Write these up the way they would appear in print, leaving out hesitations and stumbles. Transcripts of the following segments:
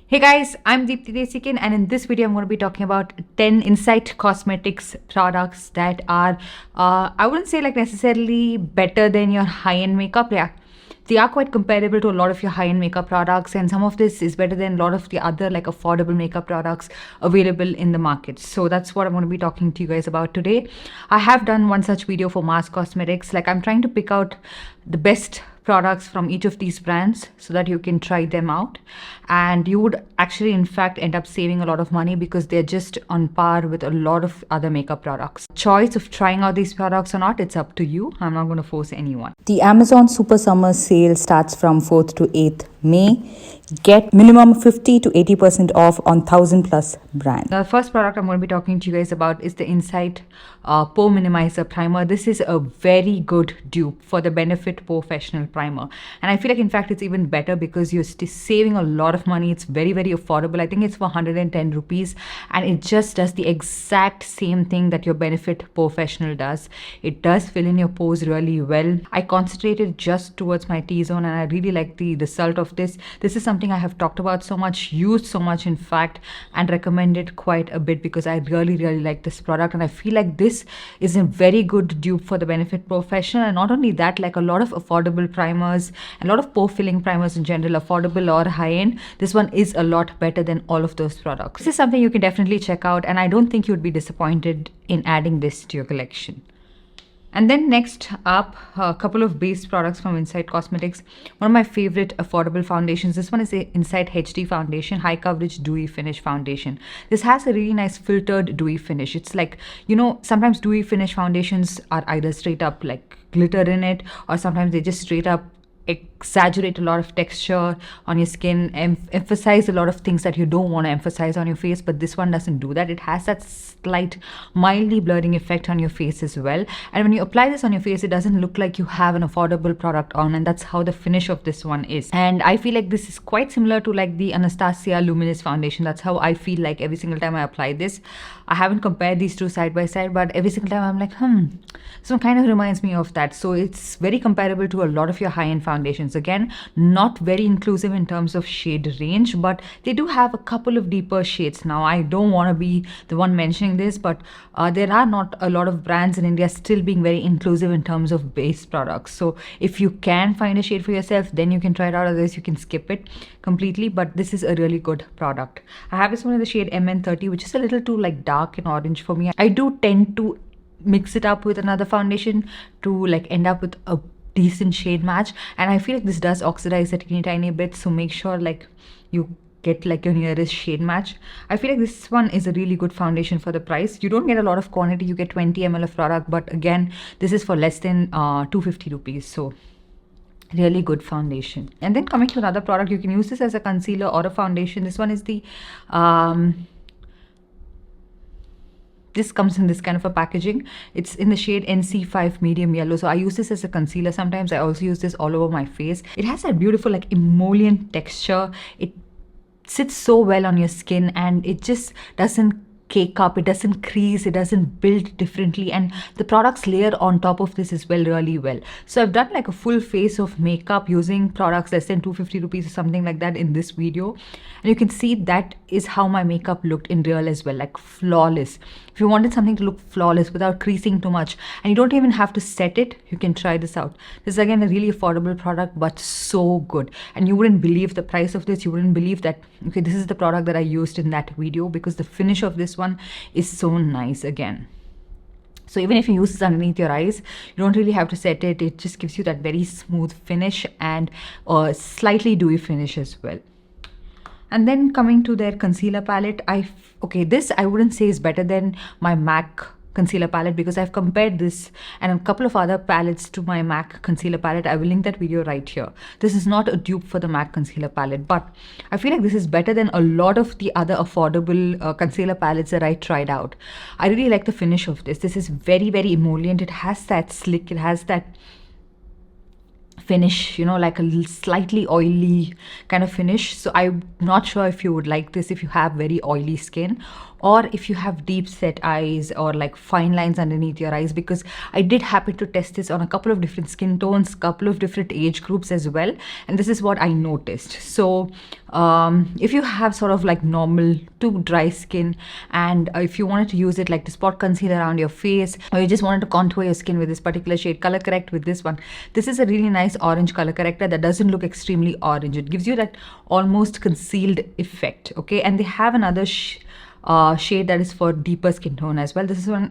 Hey guys, I'm Deepthi Desikan, and in this video I'm going to be talking about 10 Insight Cosmetics products that are, I wouldn't say like necessarily better than your high-end makeup. Yeah, they are quite comparable to a lot of your high-end makeup products, and some of this is better than a lot of the other like affordable makeup products available in the market. So that's what I'm going to be talking to you guys about today. I have done one such video for Mars Cosmetics. Like I'm trying to pick out the best products from each of these brands so that you can try them out, and you would actually in fact end up saving a lot of money because they're just on par with a lot of other makeup products. Choice of trying out these products or not, it's up to you. I'm not going to force anyone. The Amazon Super Summer Sale starts from 4th to 8th May. Get minimum 50 to 80% off on 1000 plus brands. The first product I'm going to be talking to you guys about is the Insight Pore Minimizer Primer. This is a very good dupe for the Benefit Professional Primer. And I feel like in fact it's even better because you're saving a lot of money. It's very, very affordable. I think it's for 110 rupees and it just does the exact same thing that your Benefit Professional does. It does fill in your pores really well. I concentrated just towards my T-zone and I really like the result of this. This is something I have talked about so much, used so much in fact, and recommended quite a bit because I really, really like this product. And I feel like this is a very good dupe for the Benefit Professional. And not only that, like a lot of affordable primers, a lot of pore filling primers in general, affordable or high-end, this one is a lot better than all of those products. This is something you can definitely check out, and I don't think you'd be disappointed in adding this to your collection. And then next up, a couple of base products from Insight Cosmetics. One of my favorite affordable foundations. This one is the Insight HD Foundation, High Coverage Dewy Finish Foundation. This has a really nice filtered dewy finish. It's like, sometimes dewy finish foundations are either straight up like glitter in it, or sometimes they just straight up exaggerate a lot of texture on your skin, emphasize a lot of things that you don't want to emphasize on your face, but this one doesn't do that. It has that slight mildly blurring effect on your face as well, and when you apply this on your face it doesn't look like you have an affordable product on, and that's how the finish of this one is. And I feel like this is quite similar to like the Anastasia Luminous Foundation. That's how I feel like every single time I apply this. I haven't compared these two side by side, but every single time I'm like, this one kind of reminds me of that. So it's very comparable to a lot of your high-end foundations. Again, not very inclusive in terms of shade range, but they do have a couple of deeper shades. Now, I don't want to be the one mentioning this, but there are not a lot of brands in India still being very inclusive in terms of base products. So if you can find a shade for yourself, then you can try it out. Otherwise, you can skip it completely. But this is a really good product. I have this one in the shade MN30, which is a little too like dark and orange for me. I do tend to mix it up with another foundation to like end up with a decent shade match, and I feel like this does oxidize a tiny bit, so make sure like you get like your nearest shade match. I feel like this one is a really good foundation for the price. You don't get a lot of quantity, you get 20 ml of product, but again this is for less than 250 rupees, so really good foundation. And then coming to another product, you can use this as a concealer or a foundation. This one is the this comes in this kind of a packaging. It's in the shade NC5 medium yellow. So I use this as a concealer sometimes. I also use this all over my face. It has that beautiful like emollient texture. It sits so well on your skin and it just doesn't cake up, it doesn't crease, it doesn't build differently, and the products layer on top of this as well really well. So I've done like a full face of makeup using products less than 250 rupees or something like that in this video, and you can see that is how my makeup looked in real as well, like flawless. If you wanted something to look flawless without creasing too much, and you don't even have to set it, you can try this out. This is again a really affordable product, but so good, and you wouldn't believe the price of this. You wouldn't believe that, okay, this is the product that I used in that video, because the finish of this one is so nice again. So even if you use this underneath your eyes, you don't really have to set it. It just gives you that very smooth finish and a slightly dewy finish as well. And then coming to their concealer palette, this I wouldn't say is better than my MAC concealer palette, because I've compared this and a couple of other palettes to my MAC concealer palette. I will link that video right here. This is not a dupe for the MAC concealer palette, but I feel like this is better than a lot of the other affordable concealer palettes that I tried out. I really like the finish of this. This is very, very emollient. It has that slick, it has that finish, like a slightly oily kind of finish. So I'm not sure if you would like this if you have very oily skin, or if you have deep set eyes or like fine lines underneath your eyes, because I did happen to test this on a couple of different skin tones, couple of different age groups as well, and this is what I noticed. So if you have sort of like normal to dry skin, and if you wanted to use it like to spot conceal around your face, or you just wanted to contour your skin with this particular shade, color correct with this one. This is a really nice orange color corrector that doesn't look extremely orange. It gives you that almost concealed effect. Okay, and they have another shade that is for deeper skin tone as well. This is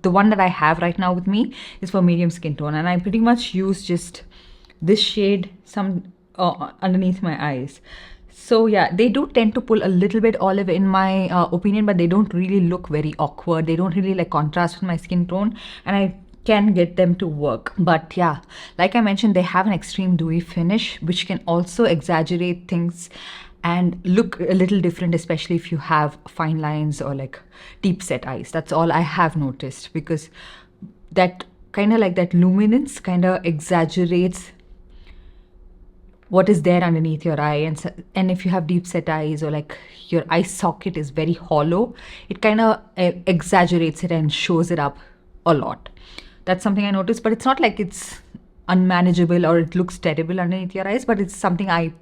the one that I have right now with me is for medium skin tone, and I pretty much use just this shade underneath my eyes. So yeah, they do tend to pull a little bit olive in my opinion, but they don't really look very awkward. They don't really like contrast with my skin tone, and I can get them to work. But yeah, like I mentioned, they have an extreme dewy finish, which can also exaggerate things and look a little different, especially if you have fine lines or like deep set eyes. That's all I have noticed, because that kind of like that luminance kind of exaggerates what is there underneath your eye. And if you have deep set eyes, or like your eye socket is very hollow, it kind of exaggerates it and shows it up a lot. That's something I noticed, but it's not like it's unmanageable or it looks terrible underneath your eyes, but it's something I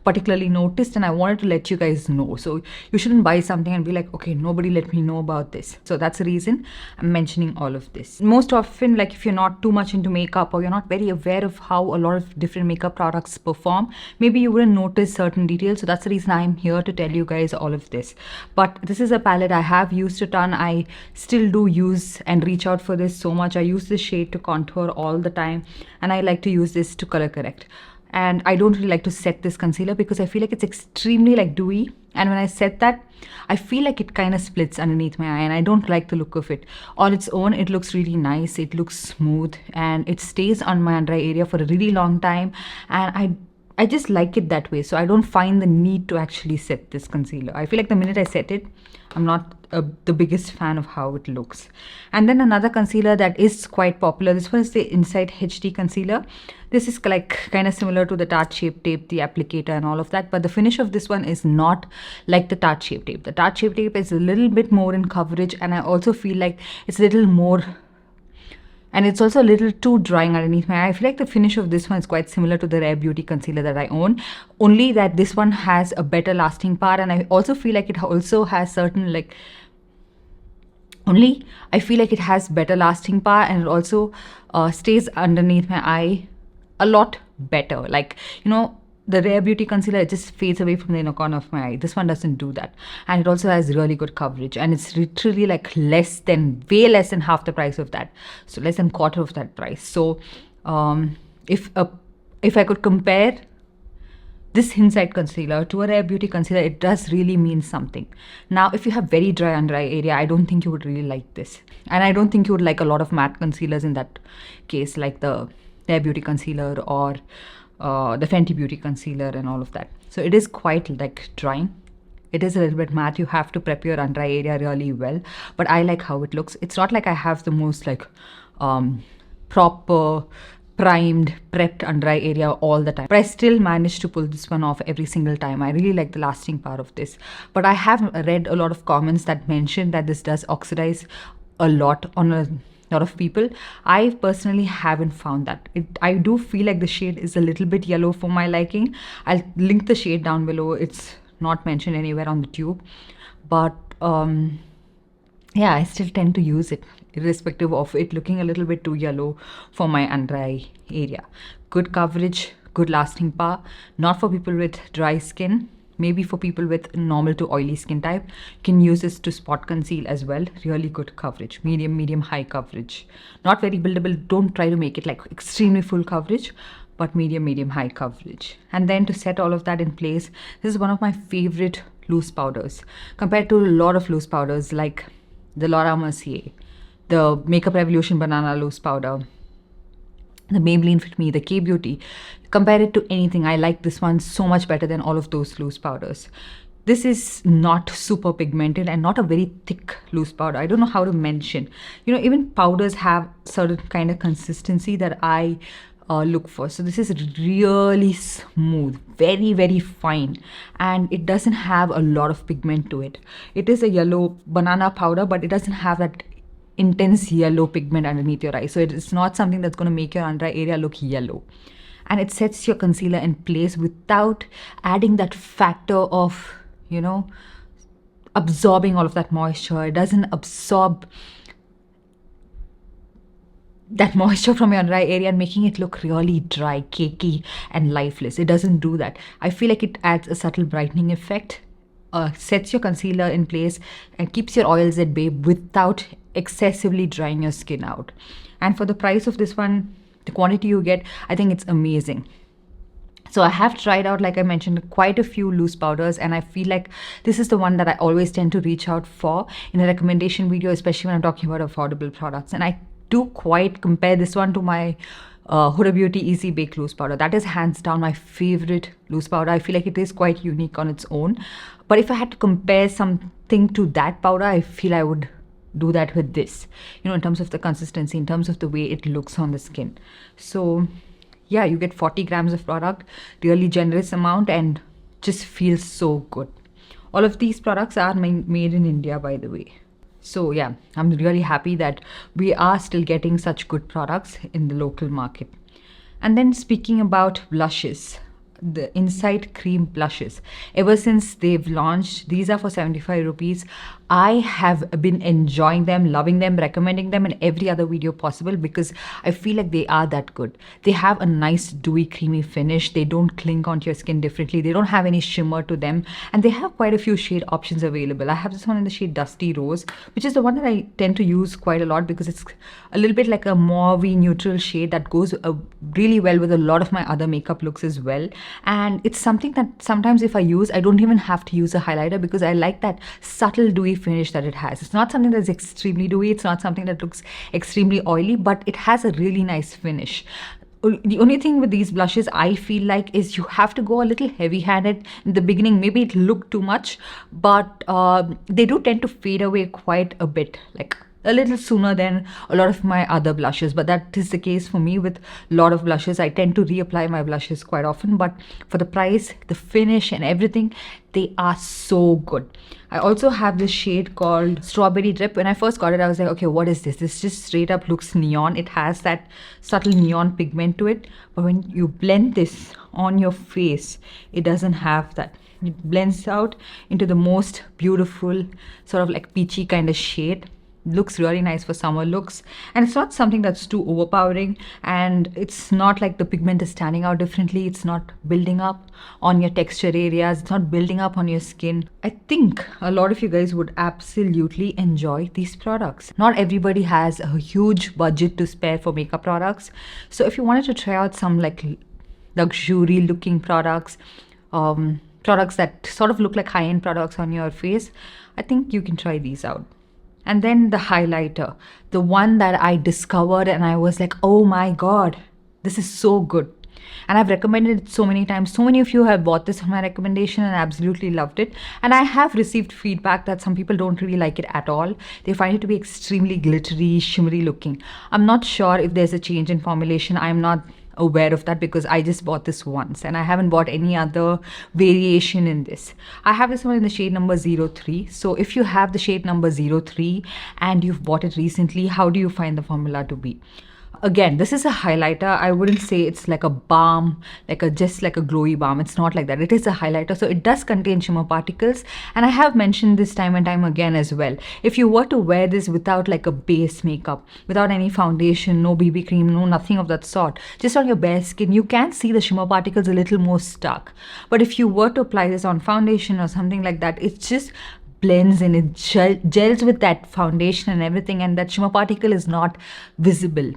particularly noticed and I wanted to let you guys know. So you shouldn't buy something and be like, okay, nobody let me know about this. So that's the reason I'm mentioning all of this. Most often, like if you're not too much into makeup, or you're not very aware of how a lot of different makeup products perform, maybe you wouldn't notice certain details. So that's the reason I'm here to tell you guys all of this. But this is a palette I have used a ton. I still do use and reach out for this so much. I use this shade to contour all the time, and I like to use this to color correct. And I don't really like to set this concealer because I feel like it's extremely like dewy, and when I set that, I feel like it kind of splits underneath my eye, and I don't like the look of it. On its own, it looks really nice, it looks smooth, and it stays on my under eye area for a really long time, and I just like it that way. So I don't find the need to actually set this concealer. I feel like the minute I set it, I'm not the biggest fan of how it looks. And then another concealer that is quite popular, this one is the Insight HD concealer. This is like kind of similar to the Tarte Shape Tape, the applicator and all of that, but the finish of this one is not like the Tarte Shape Tape. The Tarte Shape Tape is a little bit more in coverage, and I also feel like it's a little more, and it's also a little too drying underneath my eye. I feel like the finish of this one is quite similar to the Rare Beauty concealer that I own, only that this one has a better lasting power, and I also feel like it also has certain like, only I feel like it has better lasting power, and it also stays underneath my eye a lot better. Like, the Rare Beauty concealer, it just fades away from the inner corner of my eye. This one doesn't do that. And it also has really good coverage. And it's literally like way less than half the price of that. So less than quarter of that price. So if I could compare this Insight concealer to a Rare Beauty concealer, it does really mean something. Now, if you have very dry under eye area, I don't think you would really like this. And I don't think you would like a lot of matte concealers in that case, like the Rare Beauty concealer or the Fenty Beauty concealer and all of that. So it is quite like drying. It is a little bit matte. You have to prep your under eye area really well. But I like how it looks. It's not like I have the most like proper primed, prepped under eye area all the time. But I still managed to pull this one off every single time. I really like the lasting power of this. But I have read a lot of comments that mention that this does oxidize a lot on a lot of people. I personally haven't found that. I do feel like the shade is a little bit yellow for my liking. I'll link the shade down below. It's not mentioned anywhere on the tube. But yeah, I still tend to use it, irrespective of it looking a little bit too yellow for my under eye area. Good coverage, good lasting power. Not for people with dry skin. Maybe for people with normal to oily skin type. You can use this to spot conceal as well. Really good coverage. Medium, high coverage. Not very buildable. Don't try to make it like extremely full coverage, but medium, high coverage. And then to set all of that in place, this is one of my favorite loose powders. Compared to a lot of loose powders like the Laura Mercier, the Makeup Revolution Banana Loose Powder, the Maybelline Fit Me, the K-Beauty. Compare it to anything. I like this one so much better than all of those loose powders. This is not super pigmented and not a very thick loose powder. I don't know how to mention. Even powders have certain kind of consistency that I look for. So this is really smooth, very, very fine, and it doesn't have a lot of pigment to it. It is a yellow banana powder, but it doesn't have that intense yellow pigment underneath your eye. So it's not something that's going to make your under eye area look yellow. And it sets your concealer in place without adding that factor of, absorbing all of that moisture. It doesn't absorb that moisture from your under eye area and making it look really dry, cakey, and lifeless. It doesn't do that. I feel like it adds a subtle brightening effect, sets your concealer in place, and keeps your oils at bay without excessively drying your skin out. And for the price of this one, the quantity you get, I think it's amazing. So I have tried out, like I mentioned, quite a few loose powders, and I feel like this is the one that I always tend to reach out for in a recommendation video, especially when I'm talking about affordable products. And I do quite compare this one to my Huda Beauty Easy Bake Loose Powder. That is hands down my favorite loose powder. I feel like it is quite unique on its own. But if I had to compare something to that powder, I feel I would do that with this, in terms of the consistency, in terms of the way it looks on the skin. So yeah, you get 40 grams of product, really generous amount, and just feels so good. All of these products are made in India, by the way. So yeah, I'm really happy that we are still getting such good products in the local market. And then speaking about blushes, the Insight Cream blushes, ever since they've launched, these are for 75 rupees. I have been enjoying them, loving them, recommending them in every other video possible because I feel like they are that good. They have a nice dewy creamy finish. They don't cling onto your skin differently. They don't have any shimmer to them, and they have quite a few shade options available. I have this one in the shade Dusty Rose, which is the one that I tend to use quite a lot because it's a little bit like a mauvey neutral shade that goes really well with a lot of my other makeup looks as well. And it's something that sometimes if I use, I don't even have to use a highlighter because I like that subtle dewy finish that it has. It's not something that's extremely dewy. It's not something that looks extremely oily, but it has a really nice finish. The only thing with these blushes I feel like is you have to go a little heavy handed in the beginning. Maybe it looked too much, but they do tend to fade away quite a bit, like a little sooner than a lot of my other blushes. But that is the case for me with a lot of blushes. I tend to reapply my blushes quite often, but for the price, the finish and everything, they are so good. I also have this shade called Strawberry Drip. When I first got it, I was like, okay, what is this? This just straight up looks neon. It has that subtle neon pigment to it. But when you blend this on your face, it doesn't have that. It blends out into the most beautiful sort of like peachy kind of shade. Looks really nice for summer looks, and it's not something that's too overpowering, and it's not like the pigment is standing out differently. It's not building up on your texture areas. It's not building up on your skin. I think a lot of you guys would absolutely enjoy these products. Not everybody has a huge budget to spare for makeup products, so if you wanted to try out some like luxury looking products, products that sort of look like high-end products on your face, I think you can try these out. And then the highlighter, the one that I discovered and I was like, oh my god, this is so good. And I've recommended it so many times. So many of you have bought this on my recommendation and absolutely loved it. And I have received feedback that some people don't really like it at all. They find it to be extremely glittery, shimmery looking. I'm not sure if there's a change in formulation. I'm not aware of that because I just bought this once and I haven't bought any other variation in this. I have this one in the shade number 03. So if you have the shade number 03 and you've bought it recently, how do you find the formula to be? Again, this is a highlighter. I wouldn't say it's like a balm, just like a glowy balm. It's not like that. It is a highlighter. So it does contain shimmer particles. And I have mentioned this time and time again as well. If you were to wear this without like a base makeup, without any foundation, no BB cream, no nothing of that sort, just on your bare skin, you can see the shimmer particles a little more stark. But if you were to apply this on foundation or something like that, it's just blends and it gels with that foundation and everything, and that shimmer particle is not visible.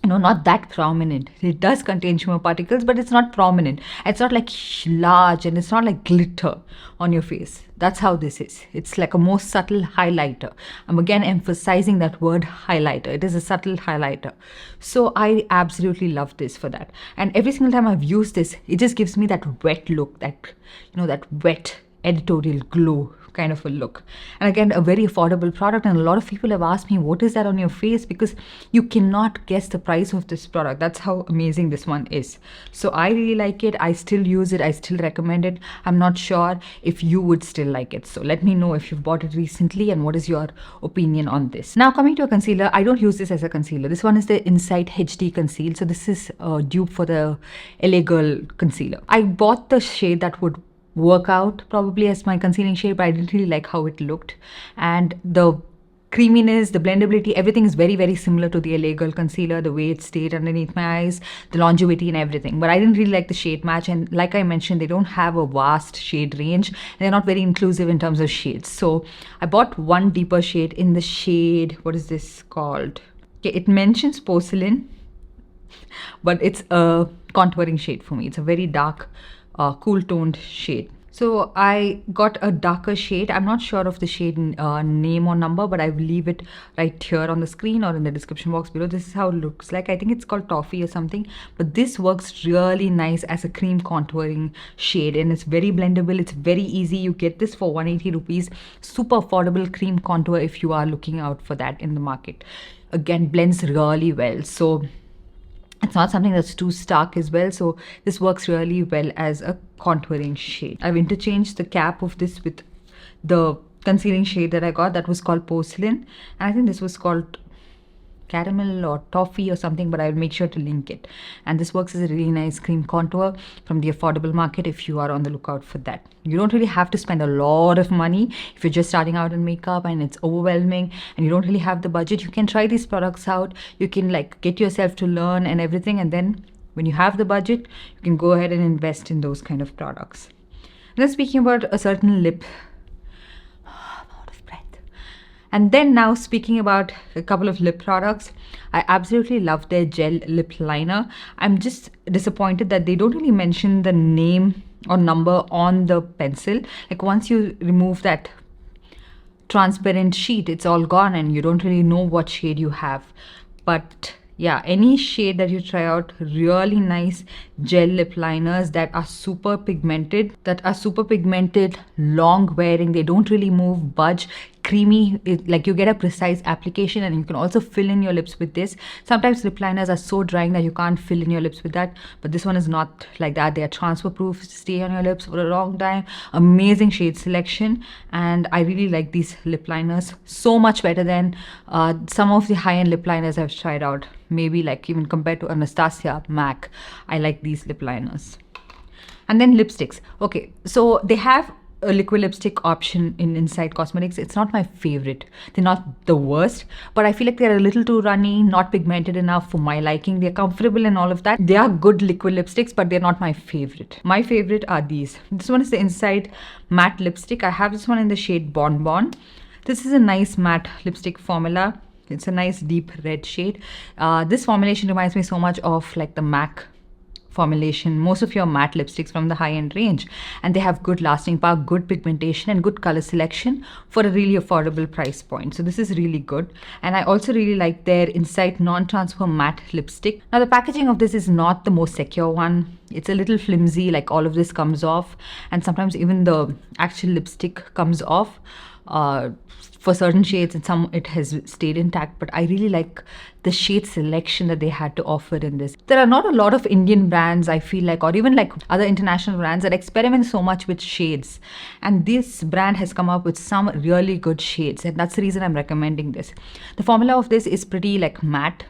Not that prominent. It does contain shimmer particles, but it's not prominent. It's not like large and it's not like glitter on your face. That's how this is. It's like a more subtle highlighter. I'm again emphasizing that word highlighter. It is a subtle highlighter. So I absolutely love this for that. And every single time I've used this, it just gives me that wet look, that wet editorial glow kind of a look. And again, a very affordable product, and a lot of people have asked me, what is that on your face? Because you cannot guess the price of this product. That's how amazing this one is. So I really like it. I still use it. I still recommend it. I'm not sure if you would still like it. So let me know if you've bought it recently and what is your opinion on this. Now coming to a concealer, I don't use this as a concealer. This one is the Insight HD Conceal. So this is a dupe for the LA Girl concealer. I bought the shade that would work out probably as my concealing shade, but I didn't really like how it looked. And the creaminess, the blendability, everything is very, very similar to the LA Girl concealer, the way it stayed underneath my eyes, the longevity and everything. But I didn't really like the shade match. And like I mentioned, they don't have a vast shade range. And they're not very inclusive in terms of shades. So I bought one deeper shade in the shade, what is this called? Okay, it mentions porcelain, but it's a contouring shade for me. It's a very dark, cool toned shade. So I got a darker shade. I'm not sure of the shade name or number, but I will leave it right here on the screen or in the description box below. This is how it looks like. I think it's called Toffee or something, but this works really nice as a cream contouring shade, and it's very blendable. It's very easy. You get this for 180 rupees. Super affordable cream contour if you are looking out for that in the market. Again, blends really well. So it's not something that's too stark as well. So this works really well as a contouring shade. I've interchanged the cap of this with the concealing shade that I got that was called Porcelain. And I think this was called Caramel or Toffee or something, but I'll make sure to link it. And this works as a really nice cream contour from the affordable market if you are on the lookout for that. You don't really have to spend a lot of money if you're just starting out in makeup and it's overwhelming and you don't really have the budget. You can try these products out. You can like get yourself to learn and everything, and then when you have the budget, you can go ahead and invest in those kind of products. And then speaking about a certain lip, and then now speaking about a couple of lip products, I absolutely love their gel lip liner. I'm just disappointed that they don't really mention the name or number on the pencil. Like once you remove that transparent sheet, it's all gone and you don't really know what shade you have. But yeah, any shade that you try out, really nice gel lip liners that are super pigmented, long wearing. They don't really move, budge, creamy. Like you get a precise application, and you can also fill in your lips with this. Sometimes lip liners are so drying that you can't fill in your lips with that, but this one is not like that. They are transfer proof, stay on your lips for a long time. Amazing shade selection, and I really like these lip liners. So much better than some of the high-end lip liners I've tried out. Maybe like even compared to Anastasia, MAC, I like these lip liners. And then lipsticks. Okay, so they have a liquid lipstick option in Insight Cosmetics. It's not my favorite. They're not the worst, but I feel like they're a little too runny, not pigmented enough for my liking. They're comfortable and all of that. They are good liquid lipsticks, but they're not my favorite. My favorite are these. This one is the Insight matte lipstick. I have this one in the shade Bonbon. This is a nice matte lipstick formula. It's a nice deep red shade. This formulation reminds me so much of like the MAC formulation, most of your matte lipsticks from the high-end range, and they have good lasting power, good pigmentation, and good color selection for a really affordable price point. So this is really good. And I also really like their Insight non-transfer matte lipstick. Now the packaging of this is not the most secure one. It's a little flimsy, like all of this comes off, and sometimes even the actual lipstick comes off for certain shades, and some it has stayed intact. But I really like the shade selection that they had to offer in this. There are not a lot of Indian brands, I feel like, or even like other international brands that experiment so much with shades, and this brand has come up with some really good shades, and that's the reason I'm recommending this. The formula of this is pretty like matte,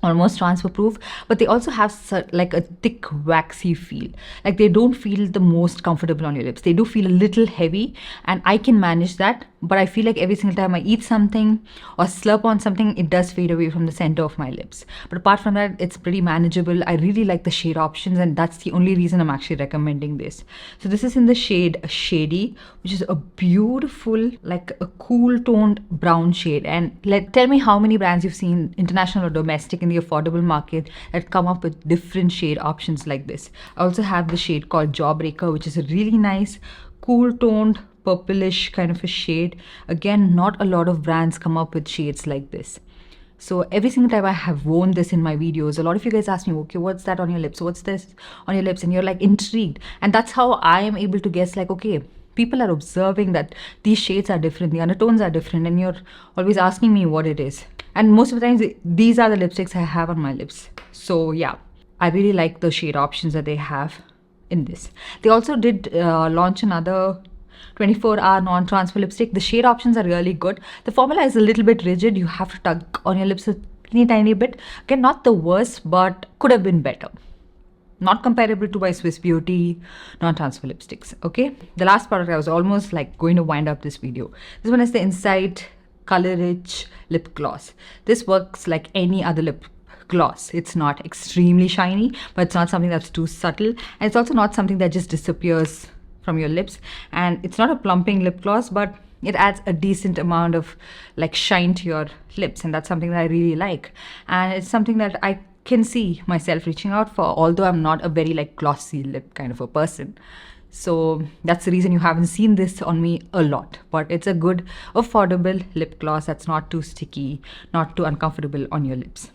almost transfer proof, but they also have like a thick waxy feel. Like they don't feel the most comfortable on your lips. They do feel a little heavy, and I can manage that, but I feel like every single time I eat something or slurp on something, it does fade away from the center of my lips. But apart from that, it's pretty manageable. I really like the shade options, and that's the only reason I'm actually recommending this. So this is in the shade Shady, which is a beautiful, like a cool toned brown shade. And tell me how many brands you've seen, international or domestic, in the affordable market that come up with different shade options like this. I also have the shade called Jawbreaker, which is a really nice cool toned purplish kind of a shade. Again, not a lot of brands come up with shades like this. So every single time I have worn this in my videos, a lot of you guys ask me, okay, what's that on your lips? What's this on your lips? And you're like intrigued. And that's how I am able to guess, like, okay, people are observing that these shades are different, the undertones are different, and you're always asking me what it is. And most of the times, these are the lipsticks I have on my lips. So yeah, I really like the shade options that they have in this. They also did launch another 24-hour non-transfer lipstick. The shade options are really good. The formula is a little bit rigid. You have to tug on your lips a tiny bit. Again, not the worst, but could have been better. Not comparable to my Swiss Beauty non-transfer lipsticks. Okay, the last product, I was almost like going to wind up this video. This one is the Insight Color Rich Lip Gloss. This works like any other lip gloss. It's not extremely shiny, but it's not something that's too subtle, and it's also not something that just disappears from your lips. And it's not a plumping lip gloss, but it adds a decent amount of like shine to your lips, and that's something that I really like. And it's something that I can see myself reaching out for, although I'm not a very like glossy lip kind of a person. So that's the reason you haven't seen this on me a lot. But it's a good, affordable lip gloss that's not too sticky, not too uncomfortable on your lips.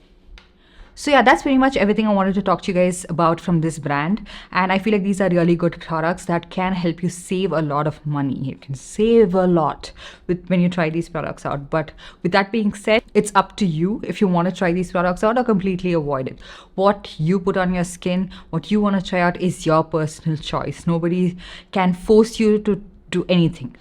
So yeah, that's pretty much everything I wanted to talk to you guys about from this brand. And I feel like these are really good products that can help you save a lot of money. You can save a lot when you try these products out. But with that being said, it's up to you if you want to try these products out or completely avoid it. What you put on your skin, what you want to try out is your personal choice. Nobody can force you to do anything,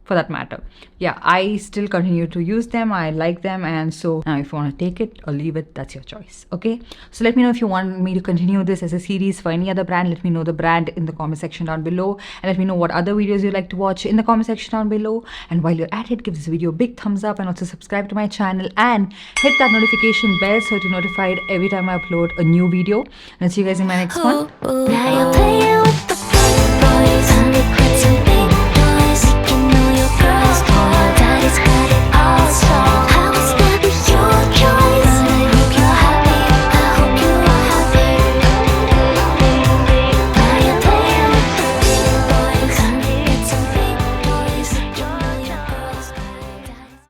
for that matter. Yeah, I still continue to use them. I like them, and so now if you want to take it or leave it, that's your choice. Okay, so let me know if you want me to continue this as a series for any other brand. Let me know the brand in the comment section down below, and let me know what other videos you'd like to watch in the comment section down below. And while you're at it, give this video a big thumbs up, and also subscribe to my channel and hit that notification bell so you're notified every time I upload a new video. And I'll see you guys in my next one. Now you're playing with the big boys, 100 quid to